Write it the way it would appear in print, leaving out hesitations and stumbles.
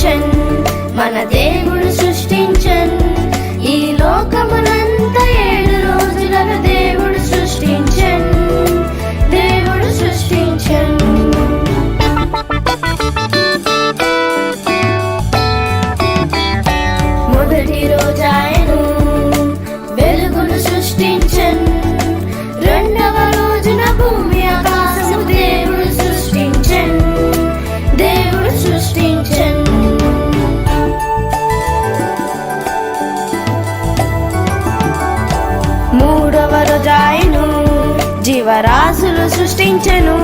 సృష్టించన్, మన దేవుడు సృష్టించన్. ఈ లోకమునంత 7 రోజులను దేవుడు సృష్టించన్, దేవుడు సృష్టించన్. మొదటి రోజు ఆయన వెలుగును సృష్టించన్, రెండవ రోజున భూమి ఆకాశము దేవుడు సృష్టించన్, దేవుడు సృష్టించన్. మూడవ రోజు ఆయన జీవరాశులు సృష్టించెను,